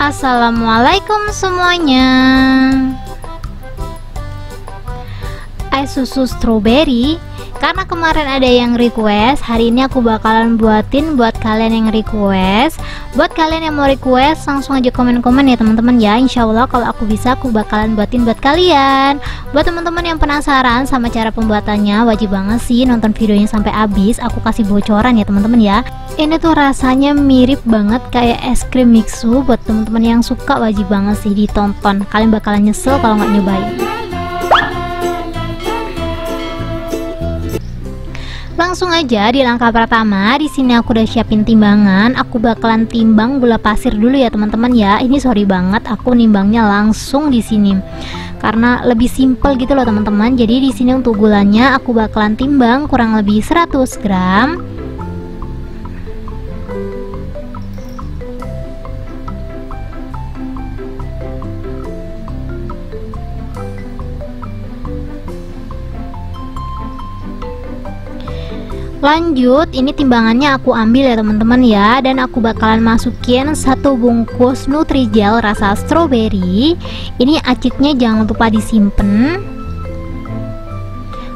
Assalamualaikum semuanya. Es susu strawberry. Karena kemarin ada yang request, hari ini aku bakalan buatin buat kalian yang request. Buat kalian yang mau request, langsung aja komen-komen ya teman-teman ya. Insya Allah kalau aku bisa, aku bakalan buatin buat kalian. Buat teman-teman yang penasaran sama cara pembuatannya, wajib banget sih nonton videonya sampai habis. Aku kasih bocoran ya teman-teman ya. Ini tuh rasanya mirip banget kayak es krim mixu. Buat teman-teman yang suka, wajib banget sih ditonton. Kalian bakalan nyesel kalau nggak nyobain. Langsung aja di langkah pertama. Di sini aku udah siapin timbangan. Aku bakalan timbang gula pasir dulu ya teman-teman ya. Ini sorry banget, aku nimbangnya langsung di sini karena lebih simple gitu loh teman-teman. Jadi di sini untuk gulanya aku bakalan timbang kurang lebih 100 gram. Lanjut, ini timbangannya aku ambil ya teman-teman ya, dan aku bakalan masukin 1 bungkus Nutrijel rasa strawberry. Ini acitnya jangan lupa disimpan.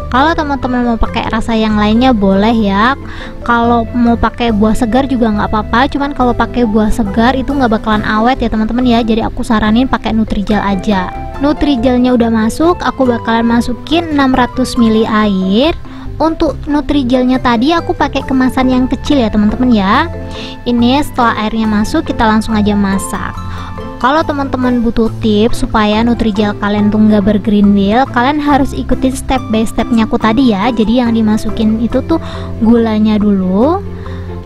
Kalau teman-teman mau pakai rasa yang lainnya boleh ya. Kalau mau pakai buah segar juga nggak apa-apa. Cuman kalau pakai buah segar itu nggak bakalan awet ya teman-teman ya. Jadi aku saranin pakai Nutrijel aja. Nutrijelnya udah masuk, aku bakalan masukin 600 ml air. Untuk Nutrijelnya tadi aku pakai kemasan yang kecil ya teman-teman ya. Ini setelah airnya masuk, kita langsung aja masak. Kalau teman-teman butuh tips supaya Nutrijel kalian tuh nggak bergerindil, kalian harus ikutin step by stepnya aku tadi ya. Jadi yang dimasukin itu tuh gulanya dulu,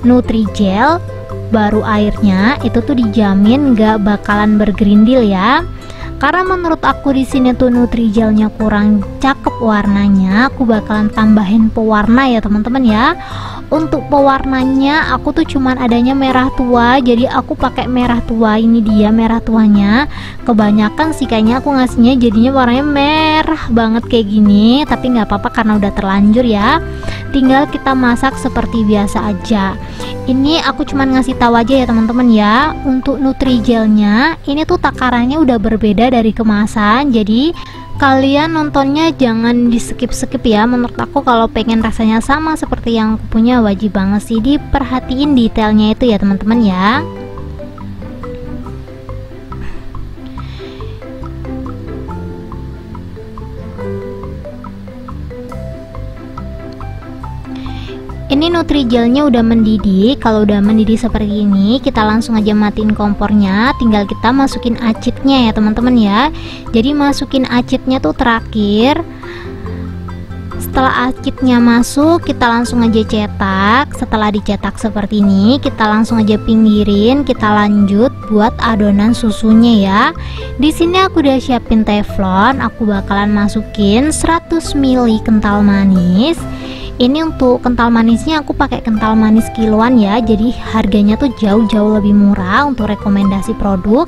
Nutrijel, baru airnya. Itu tuh dijamin nggak bakalan bergerindil ya. Karena menurut aku di sini tuh Nutrijelnya kurang cakep warnanya, aku bakalan tambahin pewarna ya teman-teman ya. Untuk pewarnanya aku tuh cuman adanya merah tua, jadi aku pakai merah tua. Ini dia merah tuanya. Kebanyakan sih kayaknya aku ngasihnya jadinya warnanya merah banget kayak gini, tapi nggak apa-apa karena udah terlanjur ya. Tinggal kita masak seperti biasa aja. Ini aku cuman ngasih tahu aja ya teman-teman ya. Untuk Nutrijelnya ini tuh takarannya udah berbeda dari kemasan, jadi kalian nontonnya jangan di skip-skip ya. Menurut aku kalau pengen rasanya sama seperti yang aku punya, wajib banget sih diperhatiin detailnya itu ya teman-teman ya. Ini Nutrijelnya udah mendidih. Kalau udah mendidih seperti ini, kita langsung aja matiin kompornya. Tinggal kita masukin acitnya ya teman-teman ya. Jadi masukin acitnya tuh terakhir. Setelah acitnya masuk, kita langsung aja cetak. Setelah dicetak seperti ini, kita langsung aja pinggirin. Kita lanjut buat adonan susunya ya. Di sini aku udah siapin teflon. Aku bakalan masukin 100 ml kental manis. Ini untuk kental manisnya aku pakai kental manis kiloan ya. Jadi harganya tuh jauh-jauh lebih murah. Untuk rekomendasi produk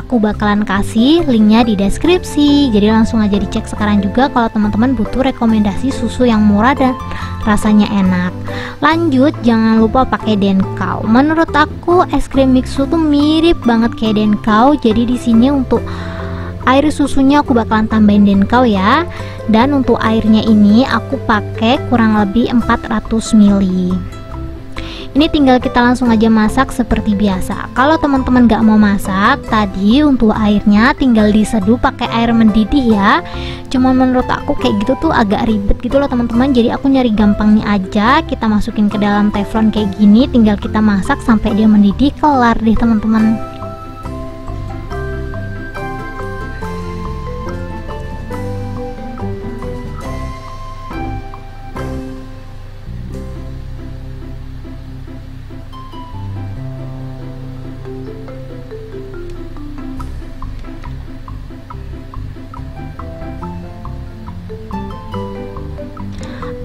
aku bakalan kasih linknya di deskripsi. Jadi langsung aja dicek sekarang juga kalau teman-teman butuh rekomendasi susu yang murah dan rasanya enak. Lanjut, jangan lupa pakai Denkau. Menurut aku es krim mixu tuh mirip banget kayak Denkau. Jadi di sini untuk air susunya aku bakalan tambahin Denkau ya. Dan untuk airnya ini aku pakai kurang lebih 400 ml. Ini tinggal kita langsung aja masak seperti biasa. Kalau teman-teman gak mau masak, tadi untuk airnya tinggal diseduh pakai air mendidih ya. Cuma menurut aku kayak gitu tuh agak ribet gitu loh teman-teman. Jadi aku nyari gampangnya aja. Kita masukin ke dalam teflon kayak gini, tinggal kita masak sampai dia mendidih, kelar deh teman-teman.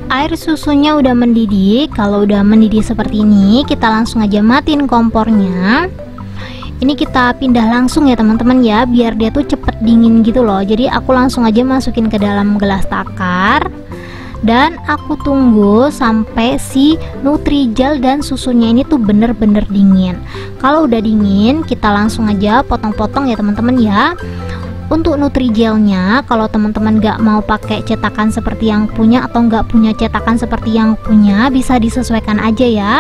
Air susunya udah mendidih. Kalau udah mendidih seperti ini, kita langsung aja matiin kompornya. Ini kita pindah langsung ya teman-teman ya, biar dia tuh cepet dingin gitu loh. Jadi aku langsung aja masukin ke dalam gelas takar. dan aku tunggu sampai si Nutrijel dan susunya ini tuh bener-bener dingin. Kalau udah dingin, kita langsung aja potong-potong ya teman-teman ya. Untuk Nutrijelnya, kalau teman-teman nggak mau pakai cetakan seperti yang punya atau nggak punya cetakan seperti yang punya, bisa disesuaikan aja ya.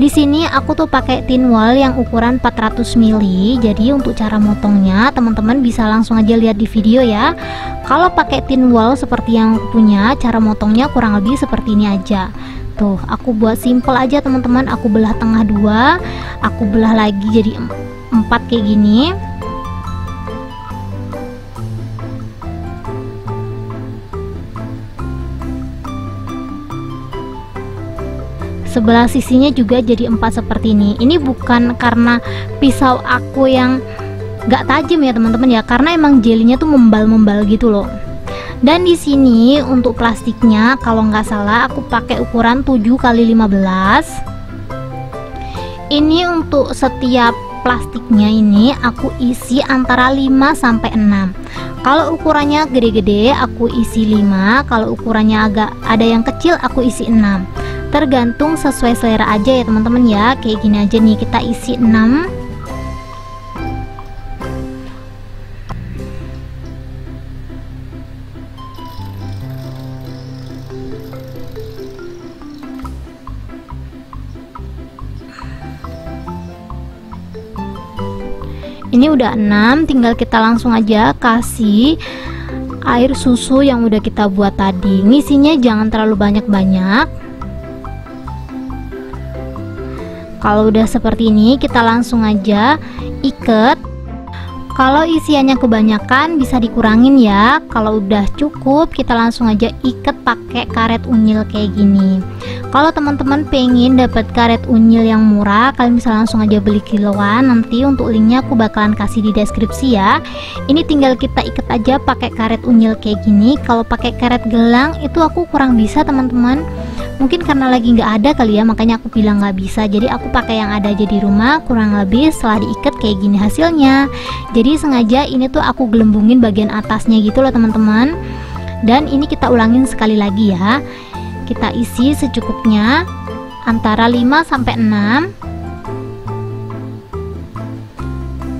Di sini aku tuh pakai tin wall yang ukuran 400 ml. Jadi untuk cara motongnya, teman-teman bisa langsung aja lihat di video ya. Kalau pakai tin wall seperti yang punya, cara motongnya kurang lebih seperti ini aja. Tuh, aku buat simple aja teman-teman. Aku belah tengah dua, aku belah lagi jadi 4 kayak gini. Sebelah sisinya juga jadi 4 seperti ini. Ini bukan karena pisau aku yang gak tajam ya teman-teman ya, karena emang jelinya tuh membal-membal gitu loh. Dan di sini untuk plastiknya, kalau nggak salah aku pakai ukuran 7x15. Ini untuk setiap plastiknya ini aku isi antara 5 sampai 6. Kalau ukurannya gede-gede aku isi 5, kalau ukurannya agak ada yang kecil aku isi 6. Tergantung sesuai selera aja ya teman-teman ya. Kayak gini aja nih, kita isi 6. Ini udah 6, tinggal kita langsung aja kasih air susu yang udah kita buat tadi. Ngisinya jangan terlalu banyak-banyak. Kalau udah seperti ini, kita langsung aja ikat. Kalau isiannya kebanyakan bisa dikurangin ya. Kalau udah cukup, kita langsung aja ikat pakai karet unyil kayak gini. Kalau teman-teman pengen dapat karet unyil yang murah, kalian bisa langsung aja beli kiloan. Nanti untuk linknya aku bakalan kasih di deskripsi ya. Ini tinggal kita ikat aja pakai karet unyil kayak gini. Kalau pakai karet gelang itu aku kurang bisa teman-teman. Mungkin karena lagi nggak ada kali ya, makanya aku bilang nggak bisa. Jadi aku pakai yang ada aja di rumah. Kurang lebih setelah diikat kayak gini hasilnya. Jadi sengaja ini tuh aku gelembungin bagian atasnya gitu loh teman-teman. Dan ini kita ulangin sekali lagi ya. Kita isi secukupnya antara 5 sampai 6.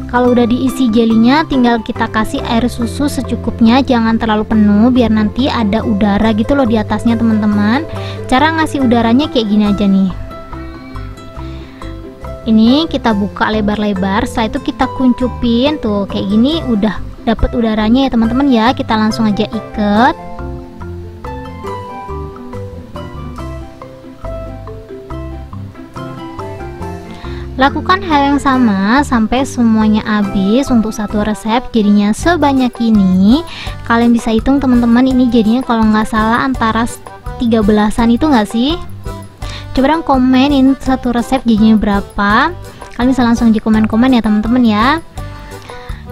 Kalau udah diisi jelinya, tinggal kita kasih air susu secukupnya, jangan terlalu penuh biar nanti ada udara gitu loh di atasnya teman-teman. Cara ngasih udaranya kayak gini aja nih. Ini kita buka lebar-lebar, setelah itu kita kuncupin tuh kayak gini, udah dapet udaranya ya teman-teman ya. Kita langsung aja ikat. Lakukan hal yang sama sampai semuanya habis. Untuk satu resep jadinya sebanyak ini. Kalian bisa hitung teman-teman, ini jadinya kalau nggak salah antara 13-an itu nggak sih? Coba dong komen ini satu resep jadinya berapa. Kalian bisa langsung di komen-komen ya teman-teman ya.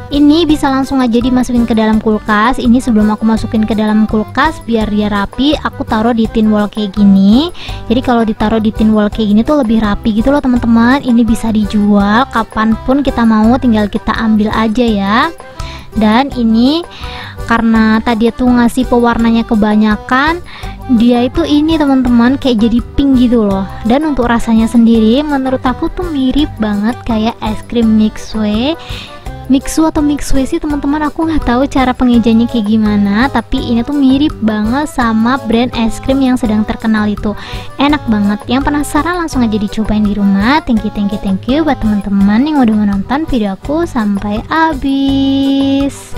Ini bisa langsung aja dimasukin ke dalam kulkas. Ini sebelum aku masukin ke dalam kulkas biar dia rapi, aku taruh di tin wall kayak gini. Jadi kalau ditaruh di tin wall kayak gini tuh lebih rapi gitu loh teman-teman. Ini bisa dijual kapanpun kita mau, tinggal kita ambil aja ya. Dan ini karena tadi tuh ngasih pewarnanya kebanyakan, dia itu ini teman-teman kayak jadi pink gitu loh. Dan untuk rasanya sendiri menurut aku tuh mirip banget kayak es krim Mixu atau Mixue sih teman-teman, aku nggak tahu cara pengejanya kayak gimana, tapi ini tuh mirip banget sama brand es krim yang sedang terkenal itu. Enak banget. Yang penasaran langsung aja dicobain di rumah. Thank you buat teman-teman yang udah menonton video aku sampai habis.